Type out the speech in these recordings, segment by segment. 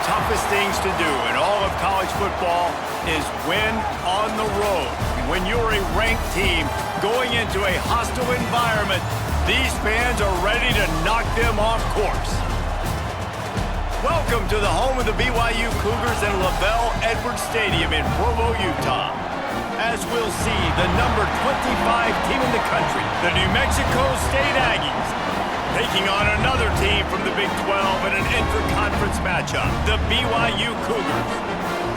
toughest things to do in all of college football is win on the road. When you're a ranked team going into a hostile environment, these fans are ready to knock them off course. Welcome to the home of the BYU Cougars in LaVell Edwards Stadium in Provo, Utah. As we'll see, the number 25 team in the country, the New Mexico State Aggies, taking on another team from the Big 12 in an intra-conference matchup, the BYU Cougars.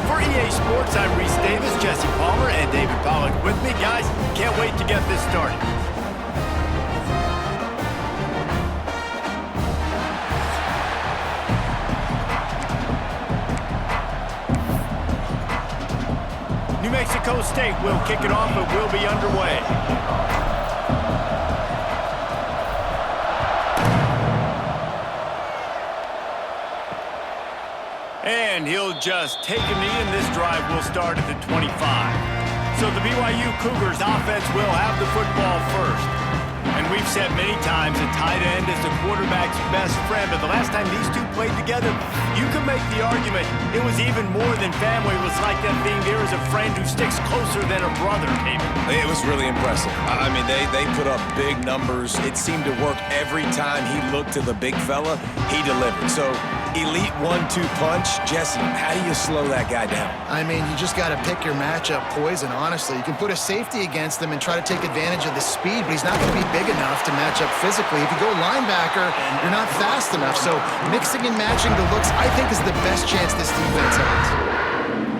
For EA Sports, I'm Reese Davis, Jesse Palmer, and David Pollack with me. Guys, can't wait to get this started. New Mexico State will kick it off, but will be underway. And he'll just take a knee, and this drive will start at the 25. So the BYU Cougars offense will have the football first. And we've said many times a tight end is the quarterback's best friend, but the last time these two played together, you can make the argument it was even more than family. It was like them being there as a friend who sticks closer than a brother, maybe. It was really impressive. I mean, they put up big numbers. It seemed to work every time he looked to the big fella. He delivered. So elite 1-2 punch. Jesse, how do you slow that guy down? I mean, you just got to pick your matchup poison, honestly. You can put a safety against him and try to take advantage of the speed, but he's not going to be big enough to match up physically. If you go linebacker, you're not fast enough. So mixing and matching the looks, I think, is the best chance this defense has.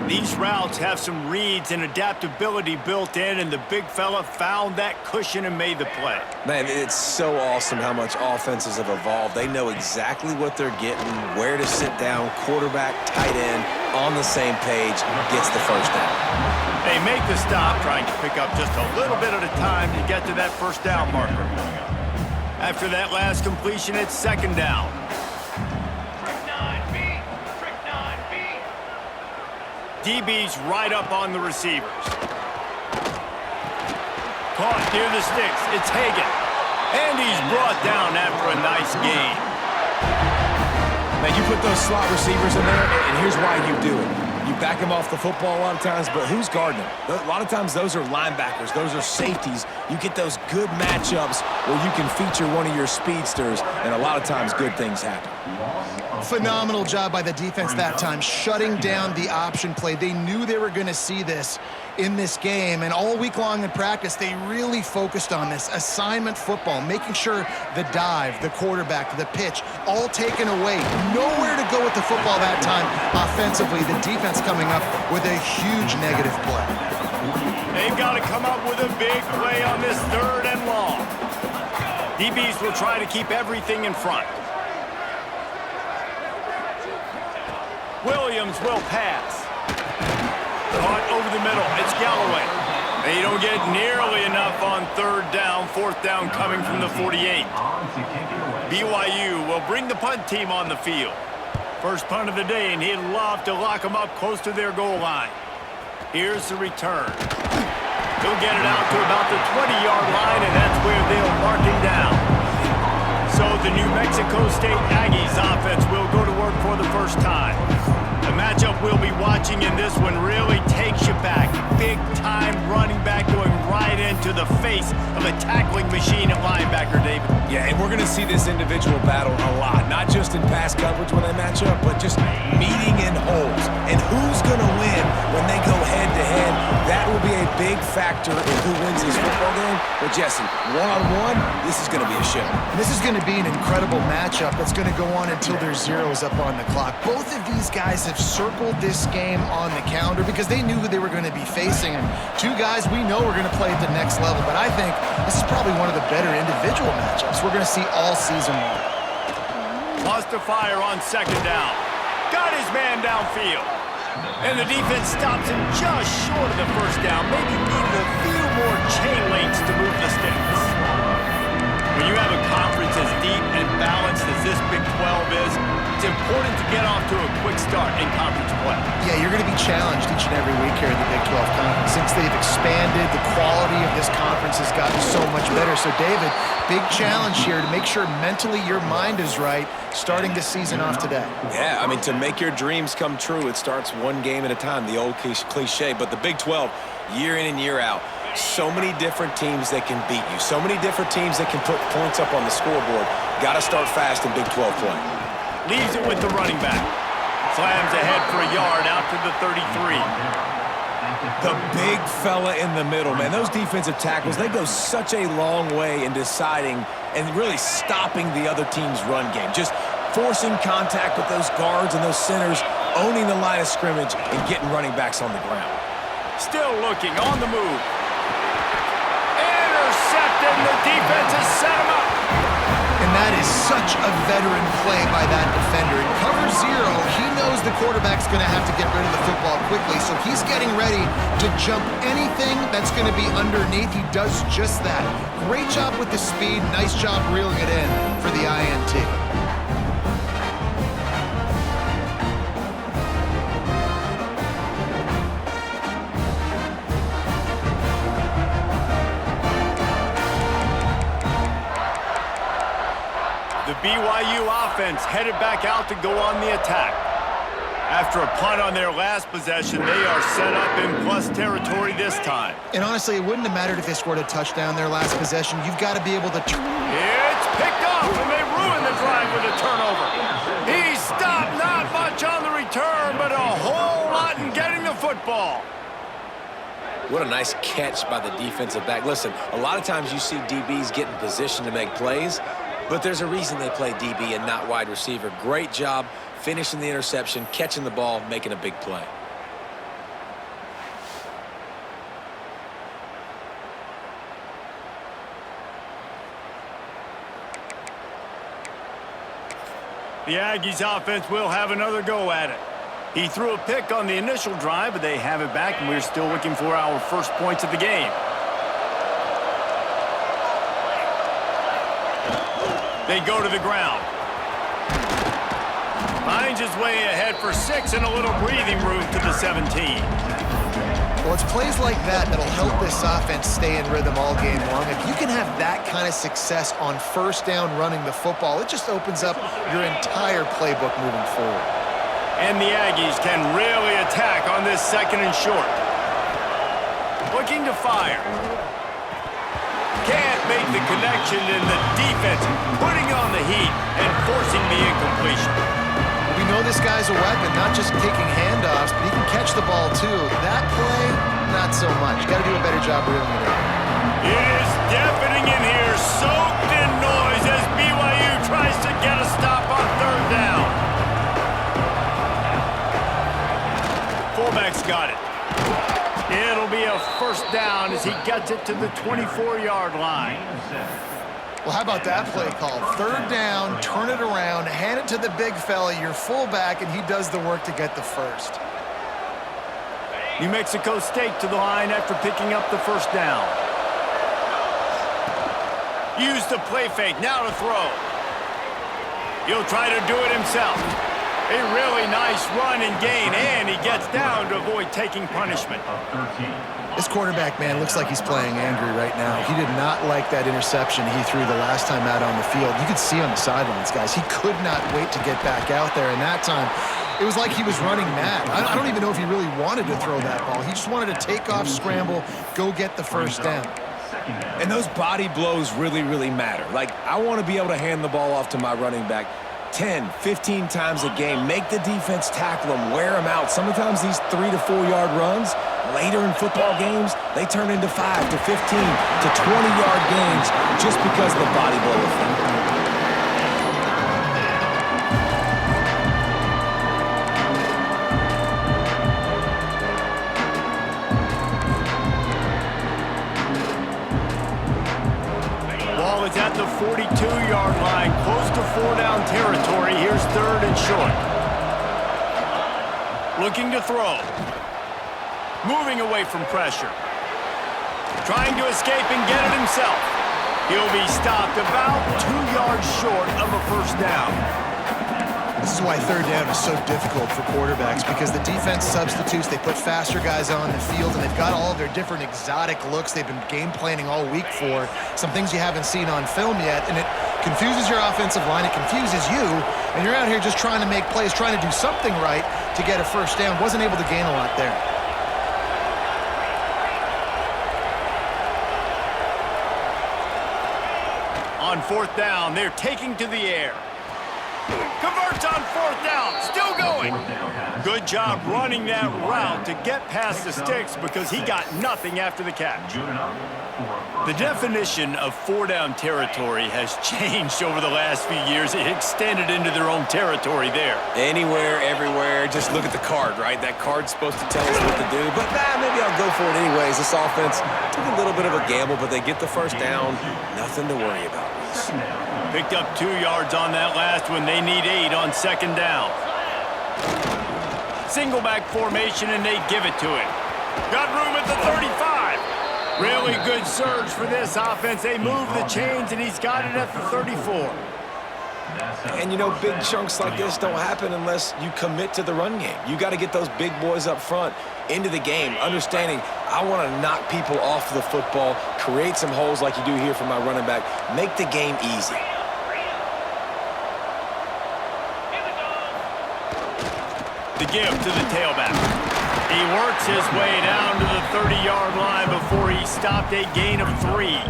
These routes have some reads and adaptability built in, and the big fella found that cushion and made the play. Man, it's so awesome how much offenses have evolved. They know exactly what they're getting, where to sit down, quarterback, tight end, on the same page, gets the first down. They make the stop, trying to pick up just a little bit at a time to get to that first down marker. After that last completion, it's second down. DB's right up on the receivers. Caught near the sticks. It's Hagan. And he's brought down after a nice gain. Man, you put those slot receivers in there, and here's why you do it. You back them off the football a lot of times, but who's guarding them? A lot of times those are linebackers. Those are safeties. You get those good matchups where you can feature one of your speedsters, and a lot of times good things happen. Phenomenal job by the defense that time, shutting down the option play. They knew they were going to see this in this game, and all week long in practice, they really focused on this assignment football, making sure the dive, the quarterback, the pitch, all taken away. Nowhere to go with the football that time offensively. The defense coming up with a huge negative play. They've got to come up with a big play on this third and long. DBs will try to keep everything in front. Williams will pass. Caught over the middle. It's Galloway. They don't get nearly enough on third down. Fourth down coming from the 48. BYU will bring the punt team on the field. First punt of the day, and he'd love to lock them up close to their goal line. Here's the return. He'll get it out to about the 20-yard line, and that's where they'll mark him down. So the New Mexico State Aggies offense will go to work for the first time. The matchup we'll be watching in this one really takes you back. Big-time running back going right into the face of a tackling machine at linebacker, David. Yeah, and we're going to see this individual battle a lot, not just in pass coverage when they match up, but just meeting in holes. And who's going to win when they go head-to-head? That will be a big factor in who wins this football game. But, Jesse, one-on-one, this is going to be a show. This is going to be an incredible matchup that's going to go on until there's zeros up on the clock. Both of these guys have circled this game on the calendar because they knew who they were going to be facing. And two guys we know are going to play at the next level. But I think this is probably one of the better individual matchups we're going to see all season long. Lost to fire on second down. Got his man downfield. And the defense stops him just short of the first down. Maybe needed a few more chain links to move the sticks. When you have a conference as deep and balanced as this Big 12 is, it's important to get off to a quick start in conference play. Yeah, you're going to be challenged each and every week here in the Big 12 Conference. And conference. They've expanded. The quality of this conference has gotten so much better. So, David, big challenge here to make sure mentally your mind is right starting the season off today. Yeah, I mean, to make your dreams come true, it starts one game at a time, the old cliche. But the Big 12, year in and year out, so many different teams that can beat you, so many different teams that can put points up on the scoreboard. Got to start fast in Big 12 play. Leaves it with the running back. Slams ahead for a yard out to the 33. The big fella in the middle, man. Those defensive tackles, they go such a long way in deciding and really stopping the other team's run game. Just forcing contact with those guards and those centers, owning the line of scrimmage, and getting running backs on the ground. Still looking on the move. Intercepted, and the defense has set him up. And that is such a veteran play by that defender. In cover zero, he knows the quarterback's going to have to get rid of the football quickly, so he's getting ready to jump anything that's going to be underneath. He does just that. Great job with the speed. Nice job reeling it in for the INT. The BYU offense headed back out to go on the attack. After a punt on their last possession, they are set up in plus territory this time. And honestly, it wouldn't have mattered if they scored a touchdown their last possession. You've got to be able to... It's picked up, and they ruin the drive with a turnover. He stopped, not much on the return, but a whole lot in getting the football. What a nice catch by the defensive back. Listen, a lot of times you see DBs get in position to make plays, but there's a reason they play DB and not wide receiver. Great job finishing the interception, catching the ball, making a big play. The Aggies offense will have another go at it. He threw a pick on the initial drive, but they have it back, and we're still looking for our first points of the game. They go to the ground. Finds his way ahead for 6 and a little breathing room to the 17. Well, it's plays like that that'll help this offense stay in rhythm all game long. If you can have that kind of success on first down running the football, it just opens up your entire playbook moving forward. And the Aggies can really attack on this second and short. Looking to fire. Can't make the connection, and the defense putting on the heat and forcing the incompletion. We know this guy's a weapon, not just taking handoffs, but he can catch the ball too. That play, not so much. Got to do a better job reeling it in. It is deafening in here, soaked in noise as BYU tries to get a stop on third down. Fullback's got it. It'll be a first down as he gets it to the 24-yard line. Well, how about that play call? Third down, turn it around, hand it to the big fella, your fullback, and he does the work to get the first. New Mexico State to the line after picking up the first down. Use the play fake, now to throw. He'll try to do it himself. A really nice run and gain, and he gets down to avoid taking punishment. This quarterback, man, looks like he's playing angry right now. He did not like that interception he threw the last time out on the field. You could see on the sidelines, guys. He could not wait to get back out there, and that time, it was like he was running mad. I don't even know if he really wanted to throw that ball. He just wanted to take off, scramble, go get the first down. And those body blows really, really matter. Like, I want to be able to hand the ball off to my running back 10, 15 times a game. Make the defense tackle them, wear them out. Sometimes these 3 to 4 yard runs, later in football games, they turn into 5 to 15 to 20-yard games just because of the body blow effect. At the 42-yard line, close to 4-down territory. Here's third and short. Looking to throw. Moving away from pressure. Trying to escape and get it himself. He'll be stopped about 2 yards short of a first down. This is why third down is so difficult for quarterbacks, because the defense substitutes, they put faster guys on the field, and they've got all of their different exotic looks they've been game planning all week for, some things you haven't seen on film yet, and it confuses your offensive line, it confuses you, and you're out here just trying to make plays, trying to do something right to get a first down. Wasn't able to gain a lot there. On fourth down, they're taking to the air. Converts on fourth down, still going. Good job running that route to get past the sticks because he got nothing after the catch. The definition of four-down territory has changed over the last few years. It extended into their own territory there. Anywhere, everywhere, just look at the card, right? That card's supposed to tell us what to do, but maybe I'll go for it anyways. This offense took a little bit of a gamble, but they get the first down. Nothing to worry about. Picked up 2 yards on that last one. They need 8 on second down. Single back formation, and they give it to him. Got room at the 35. Really good surge for this offense. They move the chains, and he's got it at the 34. And, you know, big chunks like this don't happen unless you commit to the run game. You got to get those big boys up front into the game, understanding I want to knock people off the football, create some holes like you do here for my running back, make the game easy. The give to the tailback. He works his way down to the 30-yard line before he stopped, a gain of 3.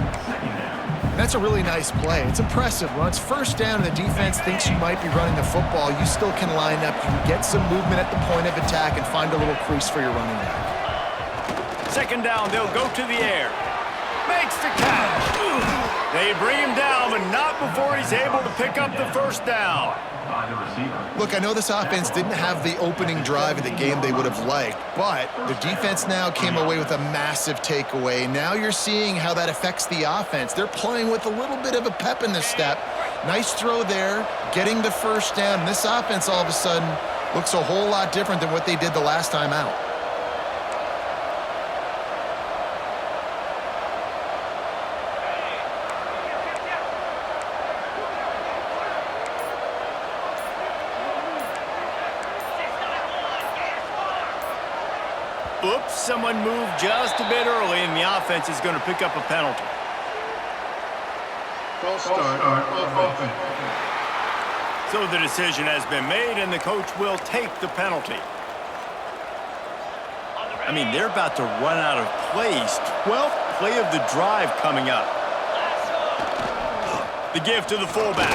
That's a really nice play. It's impressive. Once first down and the defense thinks you might be running the football, you still can line up. You can get some movement at the point of attack and find a little crease for your running back. Second down, they'll go to the air. Makes the catch. They bring him down, but not before he's able to pick up the first down. Look, I know this offense didn't have the opening drive of the game they would have liked, but the defense now came away with a massive takeaway. Now you're seeing how that affects the offense. They're playing with a little bit of a pep in the step. Nice throw there, getting the first down. This offense all of a sudden looks a whole lot different than what they did the last time out. Oops, someone moved just a bit early, and the offense is going to pick up a penalty. False start. So the decision has been made, and the coach will take the penalty. I mean, they're about to run out of plays. 12th play of the drive coming up. The give to the fullback.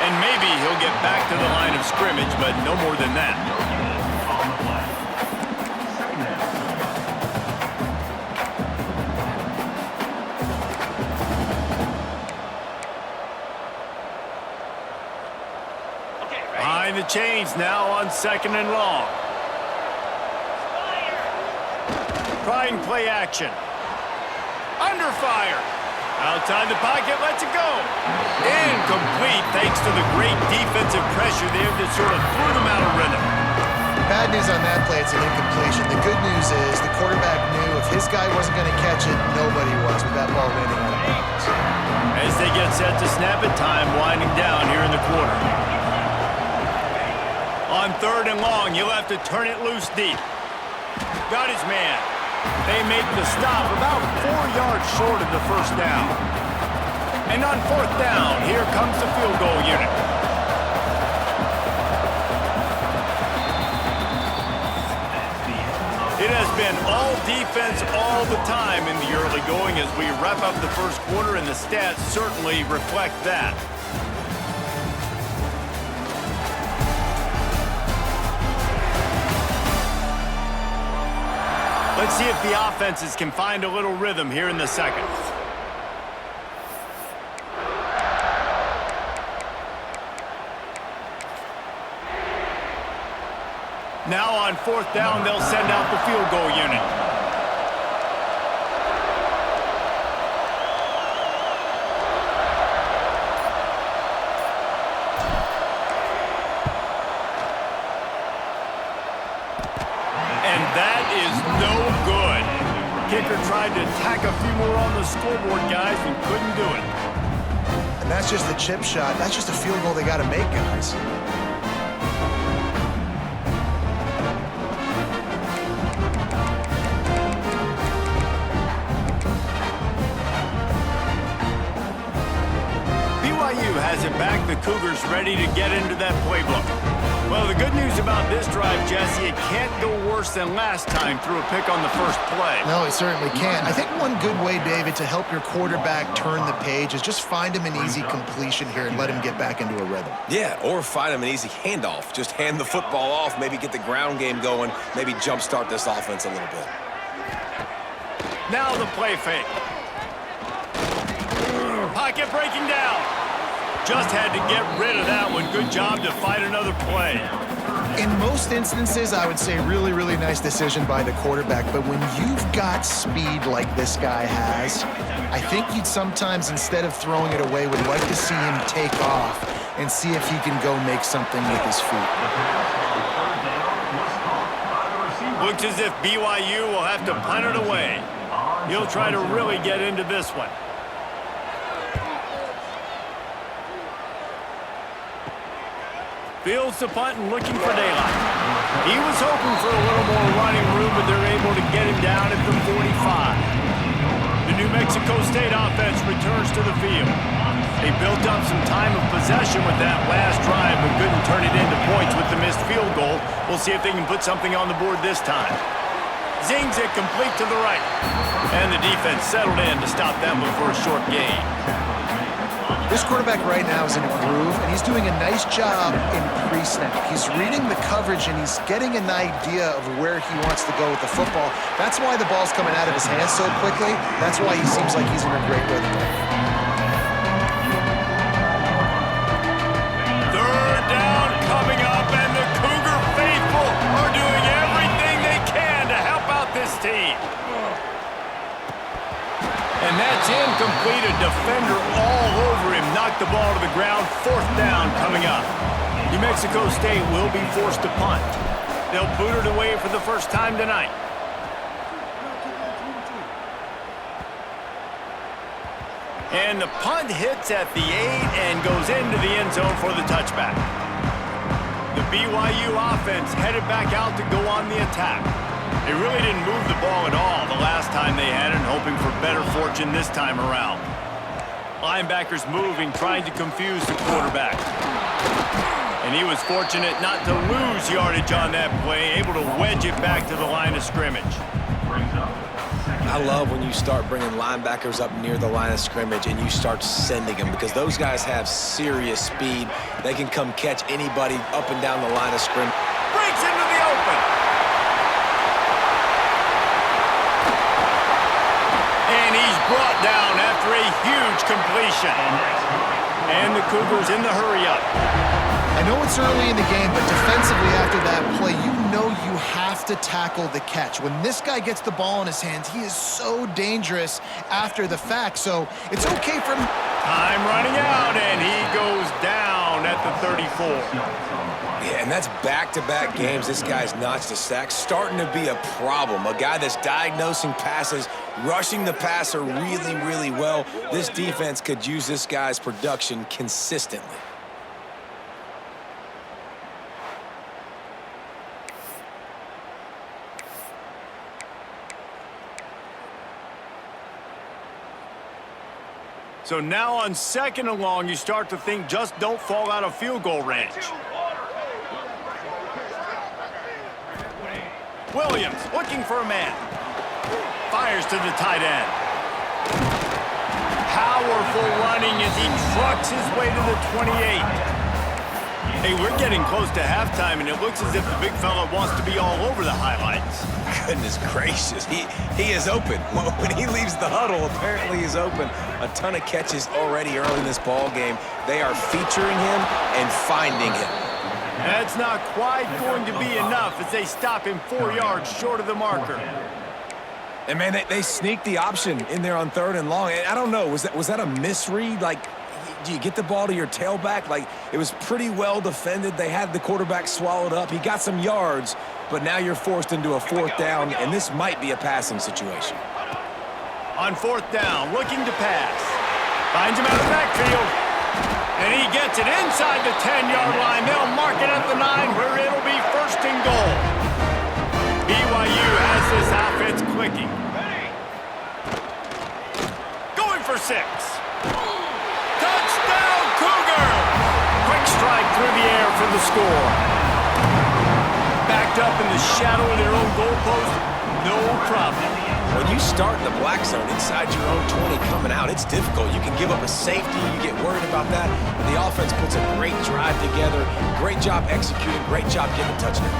And maybe he'll get back to the line of scrimmage, but no more than that. Behind the chains now on second and long. Trying play action. Under fire. Outside the pocket, lets it go. Incomplete thanks to the great defensive pressure there that sort of threw them out of rhythm. Bad news on that play, it's an incompletion. The good news is the quarterback knew if his guy wasn't going to catch it, nobody was with that ball landing out of bounds. As they get set to snap it, time winding down here in the quarter. On third and long, you'll have to turn it loose deep. Got his man. They make the stop about 4 yards short of the first down. And on fourth down, here comes the field goal unit. It has been all defense all the time in the early going as we wrap up the first quarter, and the stats certainly reflect that. Let's see if the offenses can find a little rhythm here in the second. Now on fourth down, they'll send out the field goal unit. And that is no good. Kicker tried to tack a few more on the scoreboard, guys, and couldn't do it. And that's just the chip shot. That's just a field goal they got to make, guys. has it back. The Cougars ready to get into that playbook. Well, the good news about this drive, Jesse, it can't go worse than last time through a pick on the first play. No, it certainly can't. I think one good way, David, to help your quarterback turn the page is just find him an easy completion here and let him get back into a rhythm. Yeah, or find him an easy handoff. Just hand the football off, maybe get the ground game going, maybe jumpstart this offense a little bit. Now the play fake. Pocket breaking down. Just had to get rid of that one. Good job to fight another play. In most instances, I would say really, really nice decision by the quarterback. But when you've got speed like this guy has, I think you'd sometimes, instead of throwing it away, would like to see him take off and see if he can go make something with his feet. Looks as if BYU will have to punt it away. He'll try to really get into this one. Fields the punt and looking for daylight. He was hoping for a little more running room, but they're able to get him down at the 45. The New Mexico State offense returns to the field. They built up some time of possession with that last drive, but couldn't turn it into points with the missed field goal. We'll see if they can put something on the board this time. Zings it complete to the right. And the defense settled in to stop that one for a short gain. This quarterback right now is in a groove, and he's doing a nice job in pre-snap. He's reading the coverage, and he's getting an idea of where he wants to go with the football. That's why the ball's coming out of his hands so quickly. That's why he seems like he's in a great rhythm. Third down coming up, and the Cougar faithful are doing everything they can to help out this team. And that's incomplete. A defender all over him. Knocked the ball to the ground. Fourth down coming up. New Mexico State will be forced to punt. They'll boot it away for the first time tonight. And the punt hits at the 8 and goes into the end zone for the touchback. The BYU offense headed back out to go on the attack. They really didn't move the ball at all the last time they had it, hoping for better fortune this time around. Linebackers moving, trying to confuse the quarterback. And he was fortunate not to lose yardage on that play, able to wedge it back to the line of scrimmage. I love when you start bringing linebackers up near the line of scrimmage and you start sending them, because those guys have serious speed. They can come catch anybody up and down the line of scrimmage. Breaks into the open. And he's brought down after a huge completion. And the Cougars in the hurry-up. I know it's early in the game, but defensively after that play, you know you have to tackle the catch. When this guy gets the ball in his hands, he is so dangerous after the fact. So it's okay for him. Time running out, and he goes down at the 34. Yeah, and that's back-to-back games. This guy's notched a sack, starting to be a problem. A guy that's diagnosing passes, rushing the passer really, really well. This defense could use this guy's production consistently. So now on second and long, you start to think just don't fall out of field goal range. Williams looking for a man. Fires to the tight end. Powerful running as he trucks his way to the 28. Hey, we're getting close to halftime, and it looks as if the big fella wants to be all over the highlights. Goodness gracious, he is open. When he leaves the huddle, apparently he's open. A ton of catches already early in this ball game. They are featuring him and finding him. That's not quite going to be enough as they stop him 4 yards short of the marker. And man, they sneaked the option in there on third and long. And I don't know, was that a misread? Like, do you get the ball to your tailback? Like, it was pretty well defended. They had the quarterback swallowed up. He got some yards, but now you're forced into a fourth down, and this might be a passing situation. On fourth down, looking to pass. Finds him out of the backfield. And he gets it inside the 10-yard line. They'll mark it at the 9 where it'll be first and goal. BYU has this offense clicking. Going for 6. Touchdown, Cougars! the score. Backed up in the shadow of their own goalpost, no problem. When you start in the black zone inside your own 20 coming out, it's difficult. You can give up a safety. You get worried about that. And the offense puts a great drive together. Great job executing. Great job getting a touchdown.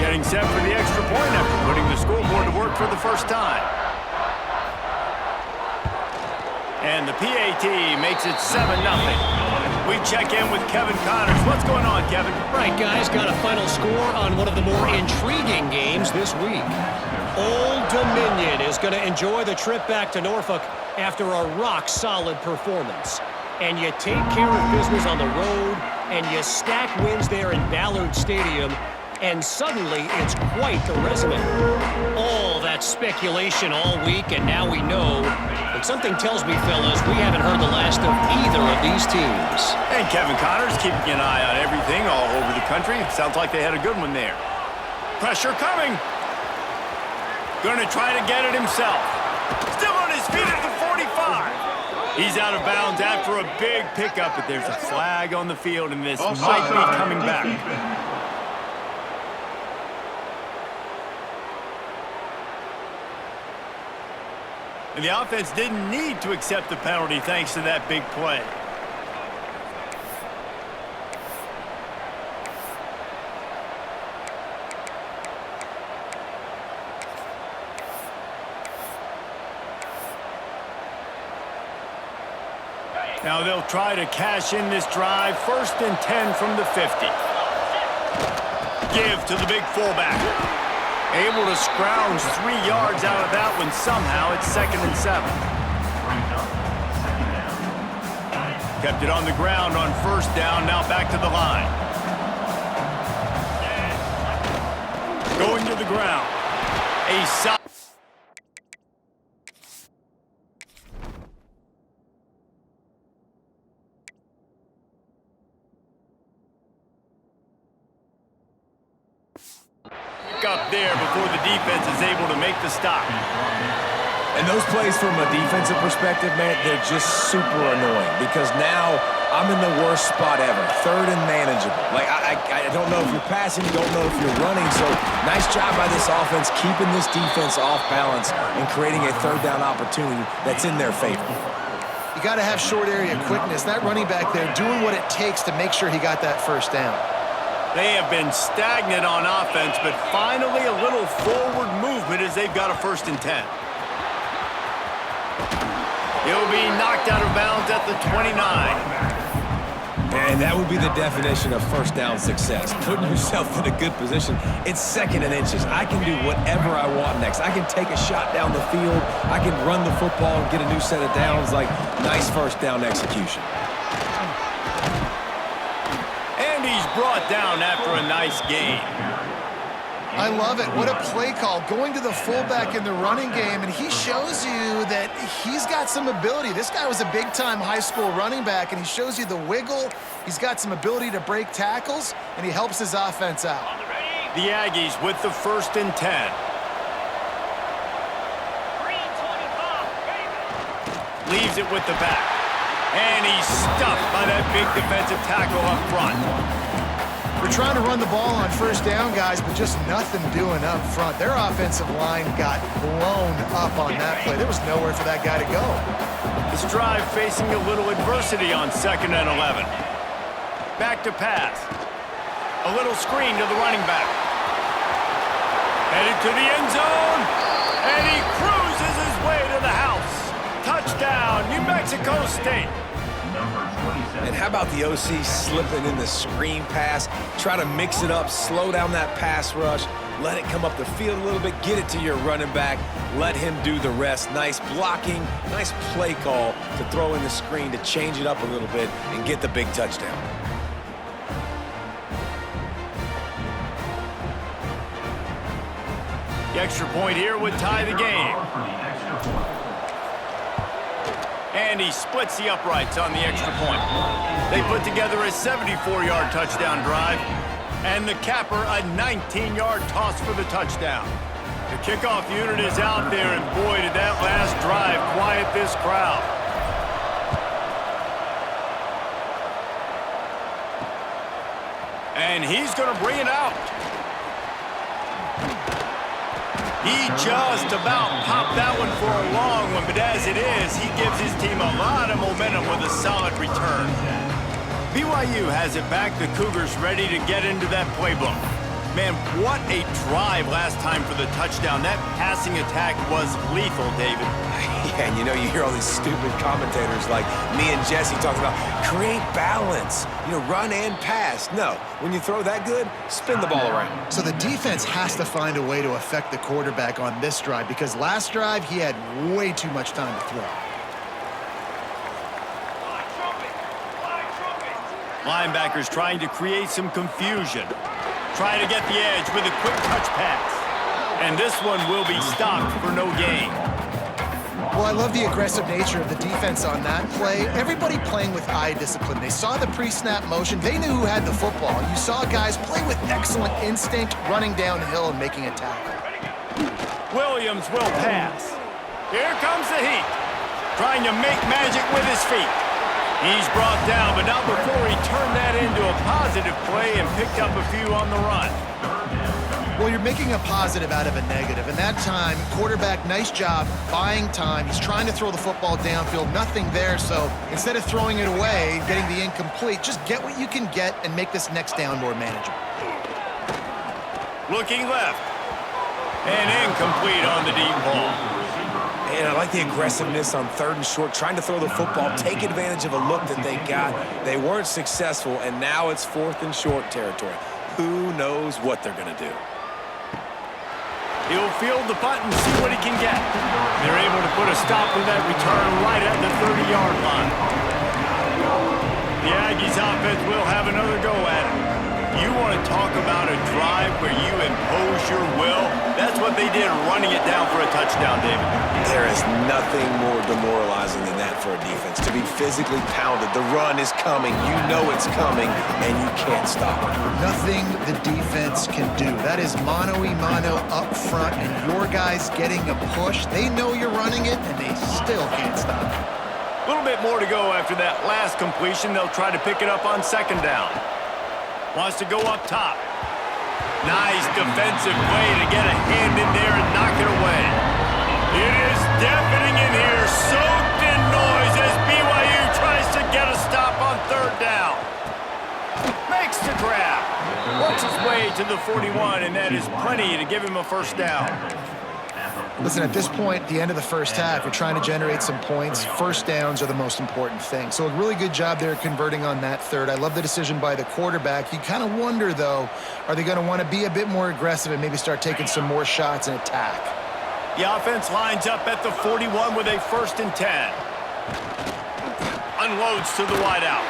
Getting set for the extra point after putting the scoreboard to work for the first time. And the PAT makes it 7-0. We check in with Kevin Connors. What's going on, Kevin? Right, guys, got a final score on one of the more intriguing games this week. Old Dominion is going to enjoy the trip back to Norfolk after a rock-solid performance. And you take care of business on the road, and you stack wins there in Ballard Stadium, and suddenly it's quite the resume. All that speculation all week, and now we know. And something tells me, fellas, we haven't heard the last of either of these teams. And Kevin Connors keeping an eye on everything all over the country. Sounds like they had a good one there. Pressure coming. Gonna try to get it himself. Still on his feet at the 45. He's out of bounds after a big pickup, but there's a flag on the field, and this might be coming back. And the offense didn't need to accept the penalty thanks to that big play. Now they'll try to cash in this drive. 1st and 10 from the 50. Give to the big fullback. Able to scrounge 3 yards out of that one somehow. It's 2nd and 7. Kept it on the ground on 1st down. Now back to the line. Going to the ground. A solid. Up there before the defense is able to make the stop. And those plays from a defensive perspective, man, they're just super annoying because now I'm in the worst spot ever. 3rd and manageable. Like, I don't know if you're passing, don't know if you're running. So nice job by this offense keeping this defense off balance and creating a 3rd down opportunity that's in their favor. You got to have short area quickness. That running back there doing what it takes to make sure he got that 1st down. They have been stagnant on offense, but finally a little forward movement as they've got a 1st and 10. He'll be knocked out of bounds at the 29. And that would be the definition of 1st down success. Putting yourself in a good position. It's 2nd and inches. I can do whatever I want next. I can take a shot down the field. I can run the football and get a new set of downs. Like, nice 1st down execution. He's brought down after a nice gain. I love it. What a play call. Going to the fullback in the running game, and he shows you that he's got some ability. This guy was a big-time high school running back, and he shows you the wiggle. He's got some ability to break tackles, and he helps his offense out. The Aggies with the 1st and 10. Leaves it with the back. And he's stuffed by that big defensive tackle up front. We're trying to run the ball on 1st down, guys, but just nothing doing up front. Their offensive line got blown up on that play. There was nowhere for that guy to go. This drive facing a little adversity on 2nd and 11. Back to pass. A little screen to the running back. Headed to the end zone. And he cruises his way to the house. Touchdown, New Mexico State. And how about the OC slipping in the screen pass? Try to mix it up, slow down that pass rush, let it come up the field a little bit, get it to your running back, let him do the rest. Nice blocking, nice play call to throw in the screen to change it up a little bit and get the big touchdown. The extra point here would tie the game. And he splits the uprights on the extra point. They put together a 74-yard touchdown drive, and the capper a 19-yard toss for the touchdown. The kickoff unit is out there, and boy, did that last drive quiet this crowd. And he's going to bring it out. He just about popped that one for a long one, but as it is, he gives his team a lot of momentum with a solid return. BYU has it back. The Cougars ready to get into that playbook. Man, what a drive last time for the touchdown. That passing attack was lethal, David. Yeah, and you know, you hear all these stupid commentators like me and Jesse talking about create balance, you know, run and pass. No, when you throw that good, spin the ball around. So the defense has to find a way to affect the quarterback on this drive because last drive he had way too much time to throw. Linebackers trying to create some confusion. Trying to get the edge with a quick touch pass. And this one will be stopped for no gain. Well, I love the aggressive nature of the defense on that play. Everybody playing with eye discipline. They saw the pre-snap motion. They knew who had the football. You saw guys play with excellent instinct, running downhill and making a tackle. Williams will pass. Here comes the heat. Trying to make magic with his feet. He's brought down, but not before he turned that into a positive play and picked up a few on the run. Well, you're making a positive out of a negative. And that time, quarterback, nice job buying time. He's trying to throw the football downfield. Nothing there, so instead of throwing it away, getting the incomplete, just get what you can get and make this next down more manageable. Looking left. And incomplete on the deep ball. And I like the aggressiveness on 3rd and short, trying to throw the football, take advantage of a look that they got. They weren't successful, and now it's 4th and short territory. Who knows what they're going to do? He'll field the punt and see what he can get. They're able to put a stop to that return right at the 30-yard line. The Aggies offense will have another go at it. You want to talk about a drive where you impose your will? That's what they did, running it down for a touchdown, David. There is nothing more demoralizing than that for a defense, to be physically pounded. The run is coming. You know it's coming, and you can't stop it. Nothing the defense can do. That is mano-a-mano up front, and your guys getting a push. They know you're running it, and they still can't stop it. A little bit more to go after that last completion. They'll try to pick it up on 2nd down. Wants to go up top. Nice defensive play to get a hand in there and knock it away. It is deafening in here, soaked in noise as BYU tries to get a stop on 3rd down. Makes the grab. Works his way to the 41, and that is plenty to give him a 1st down. Listen, at this point, the end of the first half, we're trying to generate some points. 1st downs are the most important thing. So a really good job there converting on that 3rd. I love the decision by the quarterback. You kind of wonder, though, are they going to want to be a bit more aggressive and maybe start taking some more shots and attack? The offense lines up at the 41 with a 1st and 10. Unloads to the wideout.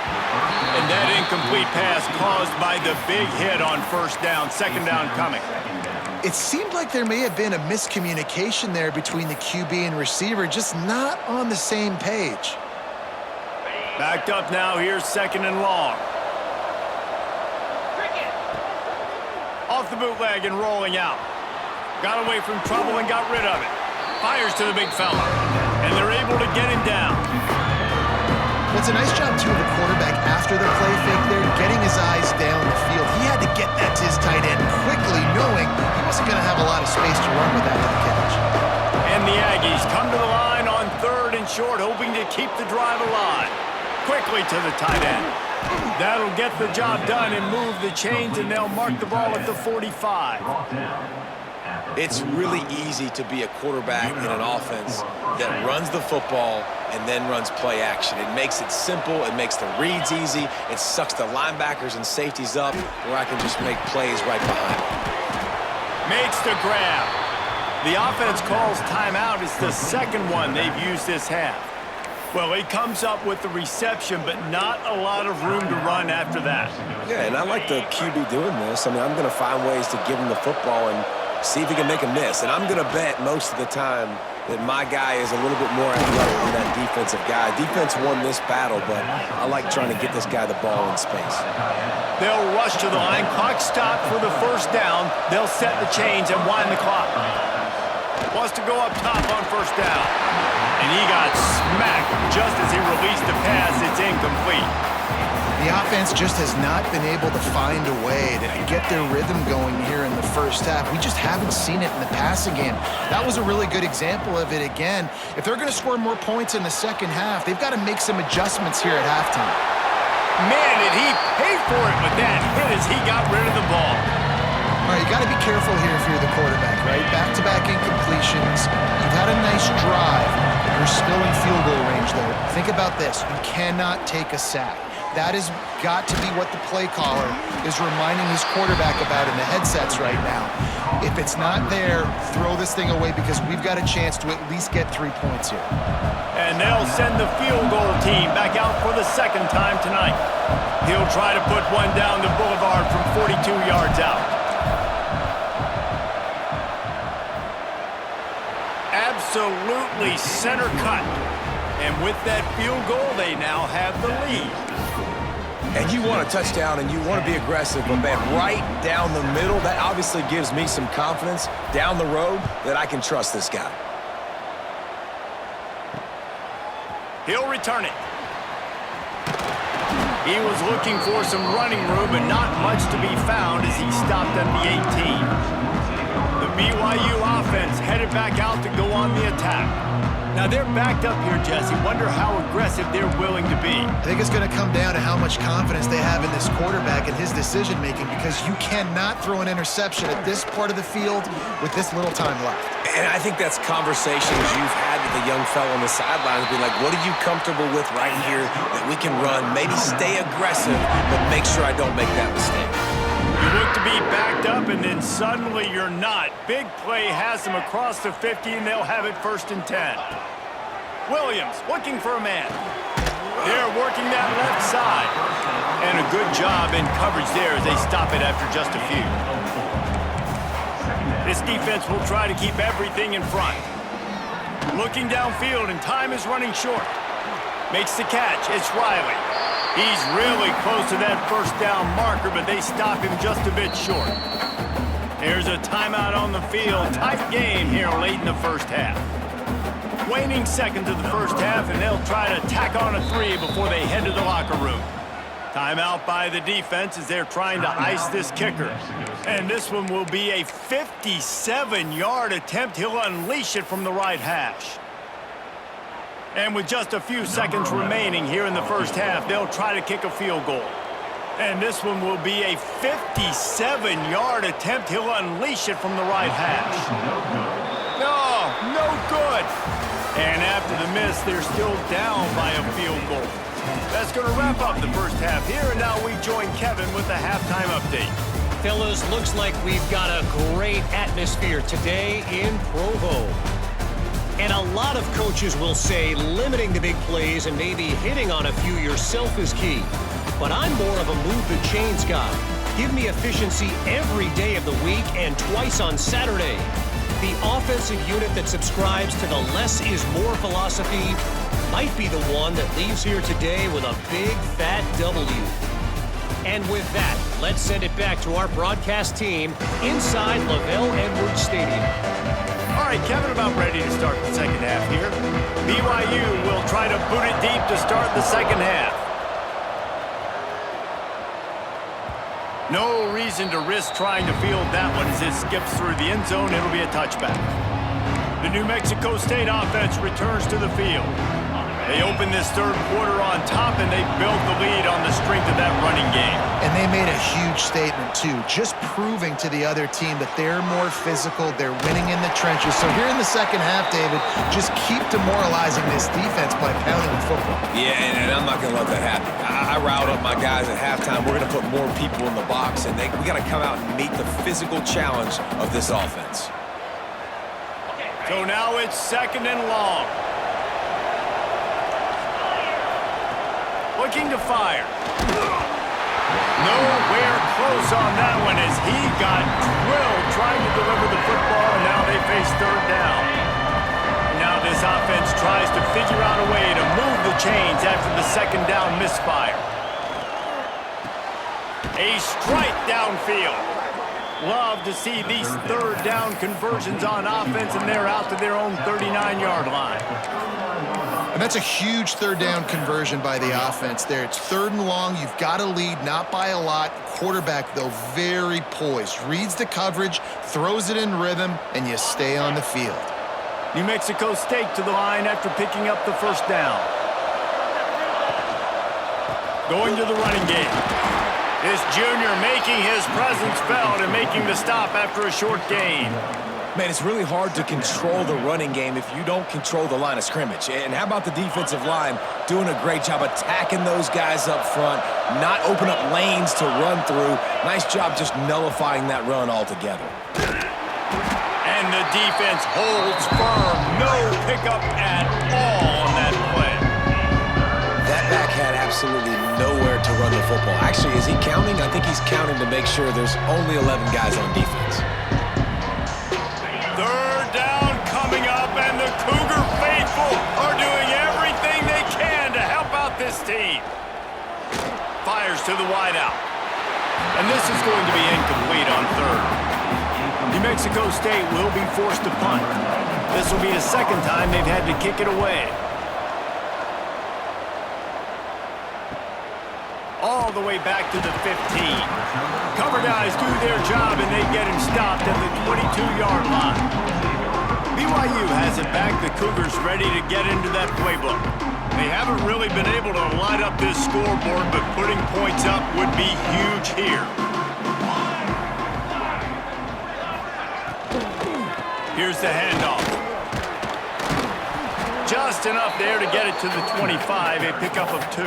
And that incomplete pass caused by the big hit on 1st down. 2nd down coming. It seemed like there may have been a miscommunication there between the QB and receiver, just not on the same page. Backed up now, here's 2nd and long. Off the bootleg and rolling out. Got away from trouble and got rid of it. Fires to the big fella. And they're able to get him down. Well, it's a nice job, too, of the quarterback after the play fake there, getting his eyes down the field. He had to get that to his tight end quickly, knowing he wasn't going to have a lot of space to run with after the catch. And the Aggies come to the line on 3rd and short, hoping to keep the drive alive. Quickly to the tight end. That'll get the job done and move the chains, and they'll mark the ball at the 45. It's really easy to be a quarterback in an offense that runs the football and then runs play action. It makes it simple. It makes the reads easy. It sucks the linebackers and safeties up where I can just make plays right behind them. Makes the grab. The offense calls timeout. It's the 2nd one they've used this half. Well, he comes up with the reception, but not a lot of room to run after that. Yeah, and I like the QB doing this. I mean, I'm going to find ways to give him the football and see if he can make a miss. And I'm going to bet most of the time that my guy is a little bit more athletic than that defensive guy. Defense won this battle, but I like trying to get this guy the ball in space. They'll rush to the line. Clock stopped for the 1st down. They'll set the chains and wind the clock. Wants to go up top on first down. And he got smacked just as he released the pass. It's incomplete. The offense just has not been able to find a way to get their rhythm going here in the first half. We just haven't seen it in the passing game. That was a really good example of it again. If they're going to score more points in the second half, they've got to make some adjustments here at halftime. Man, did he pay for it with that hit as he got rid of the ball. All right, you got to be careful here if you're the quarterback, right? Back-to-back incompletions. You've had a nice drive. You're still in field goal range, though. Think about this. You cannot take a sack. That has got to be what the play caller is reminding his quarterback about in the headsets right now. If it's not there, throw this thing away because we've got a chance to at least get 3 points here. And they'll send the field goal team back out for the second time tonight. He'll try to put one down the boulevard from 42 yards out. Absolutely center cut. And with that field goal, they now have the lead. And you want a touchdown and you want to be aggressive, but man, right down the middle, that obviously gives me some confidence down the road that I can trust this guy. He'll return it. He was looking for some running room, but not much to be found as he stopped at the 18. The BYU offense headed back out to go on the attack. Now they're backed up here, Jesse. Wonder how aggressive they're willing to be. I think it's going to come down to how much confidence they have in this quarterback and his decision-making because you cannot throw an interception at this part of the field with this little time left. And I think that's conversations you've had with the young fellow on the sidelines, being like, what are you comfortable with right here that we can run? Maybe stay aggressive, but make sure I don't make that mistake. You look to be backed up, and then suddenly you're not. Big play has them across the 50, and they'll have it 1st and 10. Williams looking for a man. They're working that left side. And a good job in coverage there as they stop it after just a few. This defense will try to keep everything in front. Looking downfield, and time is running short. Makes the catch. It's Riley. He's really close to that first down marker, but they stop him just a bit short. There's a timeout on the field. Tight game here late in the first half. Waning seconds of the first half, and they'll try to tack on a 3 before they head to the locker room. Timeout by the defense as they're trying to ice this kicker. And this one will be a 57-yard attempt. He'll unleash it from the right hash. And with just a few seconds remaining here in the first half, they'll try to kick a field goal. And this one will be a 57-yard attempt. He'll unleash it from the right hash. No good. And after the miss, they're still down by a field goal. That's going to wrap up the first half here, and now we join Kevin with the halftime update. Fellas, looks like we've got a great atmosphere today in Provo. And a lot of coaches will say limiting the big plays and maybe hitting on a few yourself is key. But I'm more of a move the chains guy. Give me efficiency every day of the week and twice on Saturday. The offensive unit that subscribes to the less is more philosophy might be the one that leaves here today with a big fat W. And with that, let's send it back to our broadcast team inside LaVell Edwards Stadium. All right, Kevin, about ready to start the second half here. BYU will try to boot it deep to start the second half. No reason to risk trying to field that one as it skips through the end zone. It'll be a touchback. The New Mexico State offense returns to the field. They open this third quarter on top, and they built the lead on the strength of that running game. And they made a huge statement, too, just proving to the other team that they're more physical, they're winning in the trenches. So here in the second half, David, just keep demoralizing this defense by pounding the football. Yeah, and I'm not going to let that happen. I riled up my guys at halftime. We're going to put more people in the box, and we got to come out and meet the physical challenge of this offense. So now it's 2nd and long. Looking to fire. Nowhere close on that one as he got drilled trying to deliver the football, and now they face 3rd down. Now this offense tries to figure out a way to move the chains after the 2nd down misfire. A strike downfield. Love to see these third down conversions on offense, and they're out to their own 39-yard line. And that's a huge third down conversion by the offense there. It's 3rd and long. You've got to lead, not by a lot. Quarterback, though, very poised. Reads the coverage, throws it in rhythm, and you stay on the field. New Mexico State to the line after picking up the first down. Going to the running game. This junior making his presence felt and making the stop after a short gain. Man, it's really hard to control the running game if you don't control the line of scrimmage. And how about the defensive line doing a great job attacking those guys up front, not open up lanes to run through. Nice job just nullifying that run altogether. And the defense holds firm. No pickup at all on that play. That back had absolutely nowhere to run the football. Actually, is he counting? I think he's counting to make sure there's only 11 guys on defense. Third down coming up, and the Cougar faithful are doing everything they can to help out this team. Fires to the wideout. And this is going to be incomplete on third. New Mexico State will be forced to punt. This will be the second time they've had to kick it away. All the way back to the 15. Cover guys do their job, and they get him stopped at the 22-yard line. BYU has it back. The Cougars ready to get into that playbook. They haven't really been able to light up this scoreboard, but putting points up would be huge here. Here's the handoff. Just enough there to get it to the 25, a pickup of 2.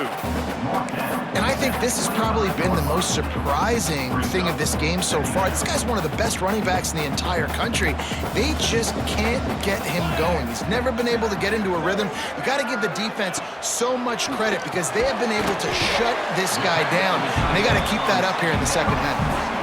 And I think this has probably been the most surprising thing of this game so far. This guy's one of the best running backs in the entire country. They just can't get him going. He's never been able to get into a rhythm. You got to give the defense so much credit because they have been able to shut this guy down. And they got to keep that up here in the second half.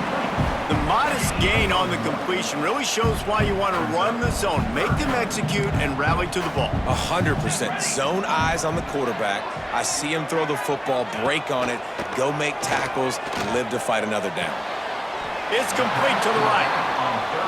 The modest gain on the completion really shows why you want to run the zone, make them execute, and rally to the ball. 100%. Zone eyes on the quarterback. I see him throw the football, break on it, go make tackles, and live to fight another down. It's complete to the right.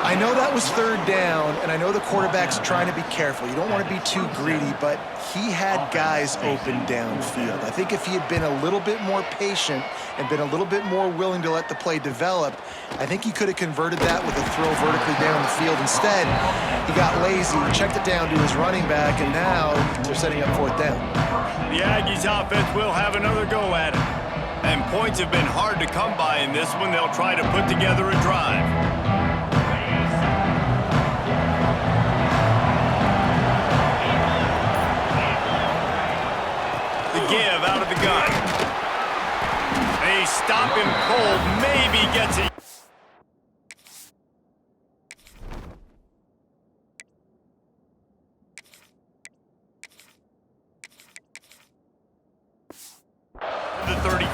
I know that was 3rd down, and I know the quarterback's trying to be careful. You don't want to be too greedy, but he had guys open downfield. I think if he had been a little bit more patient and been a little bit more willing to let the play develop, I think he could have converted that with a throw vertically down the field. Instead, he got lazy, checked it down to his running back, and now they're setting up 4th down. The Aggies offense will have another go at it. And points have been hard to come by in this one. They'll try to put together a drive. The give out of the gun. They stop him cold. Maybe gets it. The 34.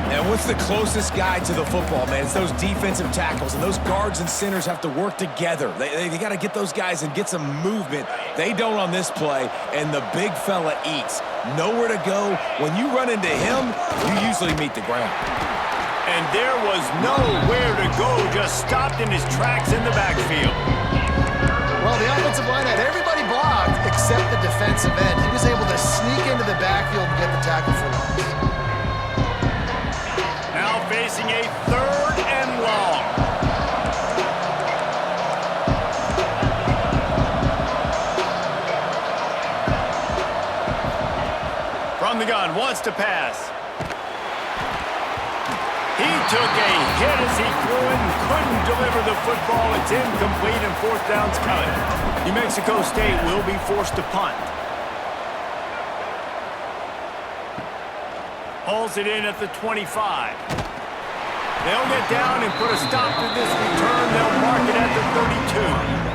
And what's the closest guy to the football, man? It's those defensive tackles, and those guards and centers have to work together. They got to get those guys and get some movement. They don't on this play, and the big fella eats. Nowhere to go. When you run into him, you usually meet the ground. And there was nowhere to go, just stopped in his tracks in the backfield. Well, the offensive line had everybody blocked except the defensive end. He was able to sneak into the backfield and get the tackle for loss. Now facing a 3rd and long. From the gun, wants to pass. He took a hit as he threw it and couldn't deliver the football. It's incomplete and 4th down's coming. New Mexico State will be forced to punt. Hauls it in at the 25. They'll get down and put a stop to this return. They'll mark it at the 32.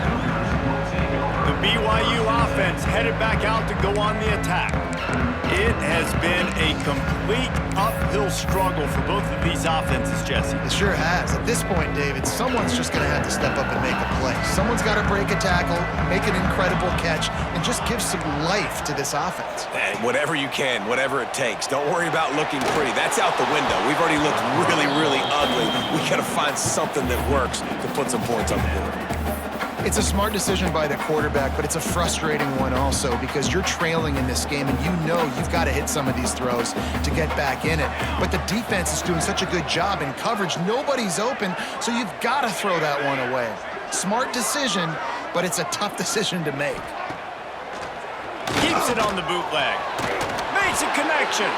The BYU offense headed back out to go on the attack. It has been a complete uphill struggle for both of these offenses, Jesse. It sure has. At this point, David, someone's just going to have to step up and make a play. Someone's got to break a tackle, make an incredible catch, and just give some life to this offense. Hey, whatever you can, whatever it takes. Don't worry about looking pretty. That's out the window. We've already looked really, really ugly. We got to find something that works to put some points on the board. It's a smart decision by the quarterback, but it's a frustrating one also because you're trailing in this game and you know you've got to hit some of these throws to get back in it. But the defense is doing such a good job in coverage. Nobody's open, so you've got to throw that one away. Smart decision, but it's a tough decision to make. Keeps it on the bootleg. Makes a connection.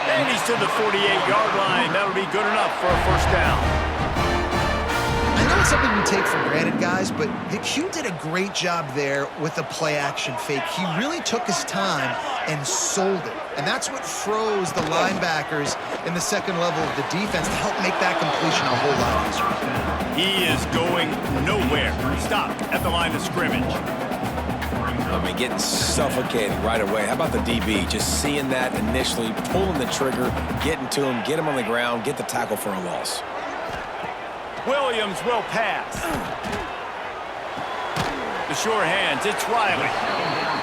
And he's to the 48-yard line. That'll be good enough for a first down. I know it's something we take for granted, guys, but the Q did a great job there with the play-action fake. He really took his time and sold it. And that's what froze the linebackers in the second level of the defense to help make that completion a whole lot easier. He is going nowhere. Stopped at the line of scrimmage. I mean, getting suffocated right away. How about the DB? Just seeing that initially, pulling the trigger, getting to him, get him on the ground, get the tackle for a loss. Williams will pass. The short hands, it's Riley.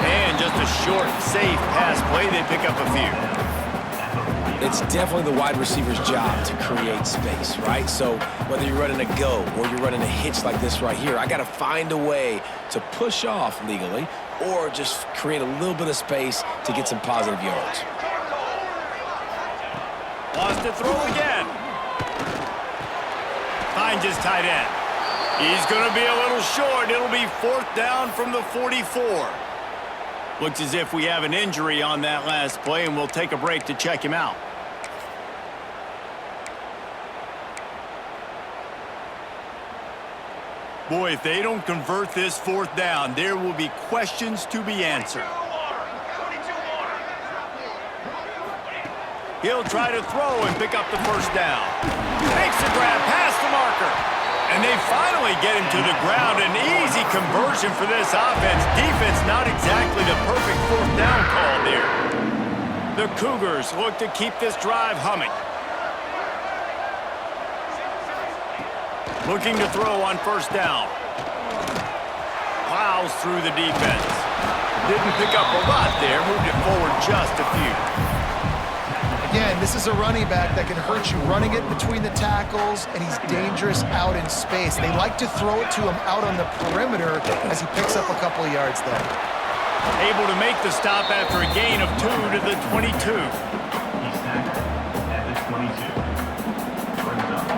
And just a short, safe pass play. They pick up a few. It's definitely the wide receiver's job to create space, right? So whether you're running a go or you're running a hitch like this right here, I got to find a way to push off legally or just create a little bit of space to get some positive yards. Lost to throw again. Finds his tight end. He's going to be a little short. It'll be fourth down from the 44. Looks as if we have an injury on that last play, and we'll take a break to check him out. Boy, if they don't convert this fourth down, there will be questions to be answered. He'll try to throw and pick up the first down. Makes the grab past the marker. And they finally get him to the ground. An easy conversion for this offense. Defense not exactly the perfect fourth down call there. The Cougars look to keep this drive humming. Looking to throw on first down. Plows through the defense. Didn't pick up a lot there. Moved it forward just a few. Again, this is a running back that can hurt you running it between the tackles, and he's dangerous out in space. They like to throw it to him out on the perimeter as he picks up a couple of yards there. Able to make the stop after a gain of 2 to the 22.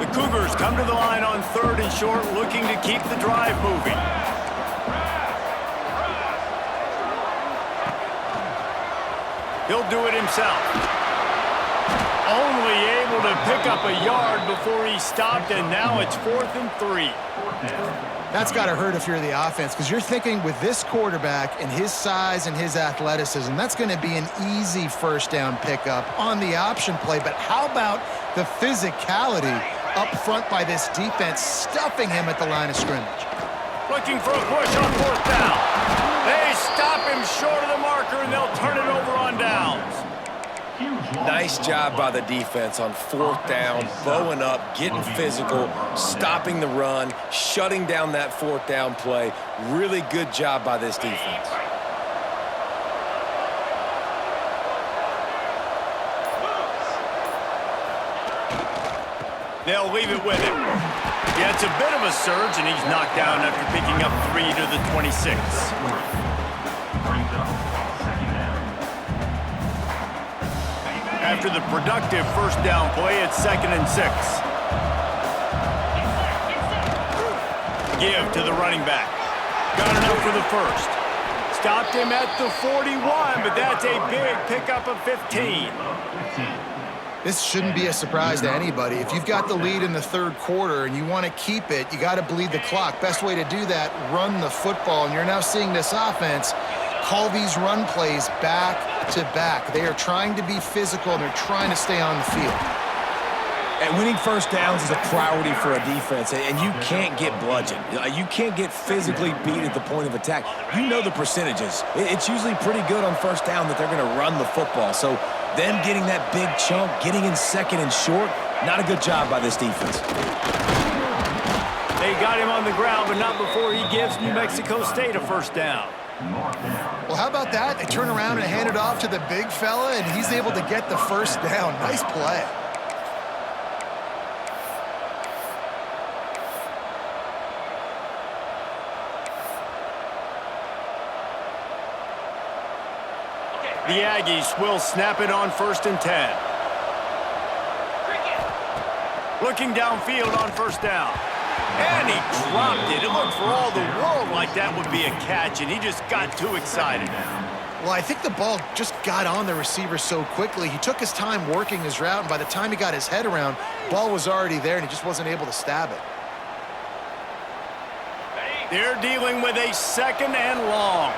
The Cougars come to the line on third and short, looking to keep the drive moving. He'll do it himself. Only able to pick up a yard before he stopped, and now it's 4th and 3. That's got to hurt if you're the offense, because you're thinking with this quarterback and his size and his athleticism, that's going to be an easy first down pickup on the option play. But how about the physicality up front by this defense, stuffing him at the line of scrimmage? Looking for a push on fourth down. They stop him short of the marker, and they'll turn it over on downs. Nice job by the defense on fourth down, bowing up, getting physical, stopping the run, shutting down that fourth down play. Really good job by this defense. They'll leave it with him. Yeah, it's a bit of a surge, and he's knocked down after picking up 3 to the 26. After the productive first down play, it's 2nd and 6. Give to the running back. Got enough for the first. Stopped him at the 41, but that's a big pickup of 15. This shouldn't be a surprise to anybody. If you've got the lead in the third quarter and you want to keep it, you got to bleed the clock. Best way to do that, run the football. And you're now seeing this offense call these run plays back to back. They are trying to be physical, and they're trying to stay on the field. And winning first downs is a priority for a defense, and you can't get bludgeoned. You can't get physically beat at the point of attack. You know the percentages. It's usually pretty good on first down that they're going to run the football. So them getting that big chunk, getting in second and short, not a good job by this defense. They got him on the ground, but not before he gives New Mexico State a first down. Well, how about that? They turn around and hand it off to the big fella, and he's able to get the first down. Nice play. The Aggies will snap it on 1st and 10. Looking downfield on 1st down. And he dropped it. It looked for all the world like that would be a catch, and he just got too excited. Well, I think the ball just got on the receiver so quickly. He took his time working his route, and by the time he got his head around, the ball was already there, and he just wasn't able to stab it. They're dealing with a 2nd and long.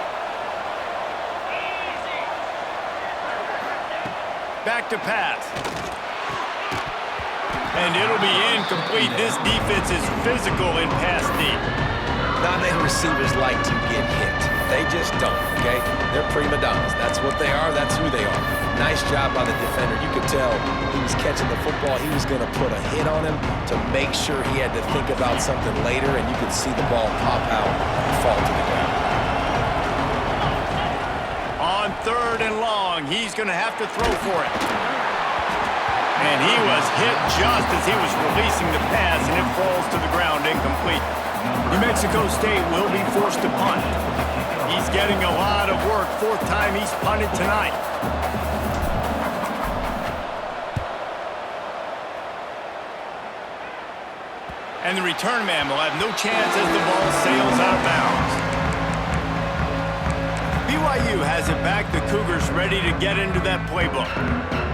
Back to pass. And it'll be incomplete. This defense is physical in pass deep. Not many receivers like to get hit. They just don't, okay? They're prima donnas. That's what they are. That's who they are. Nice job by the defender. You could tell he was catching the football. He was going to put a hit on him to make sure he had to think about something later, and you could see the ball pop out and fall to the ground. On 3rd and long, he's going to have to throw for it. And he was hit just as he was releasing the pass, and it falls to the ground incomplete. New Mexico State will be forced to punt. He's getting a lot of work. 4th time he's punted tonight. And the return man will have no chance as the ball sails out of bounds. BYU has it back. The Cougars ready to get into that playbook.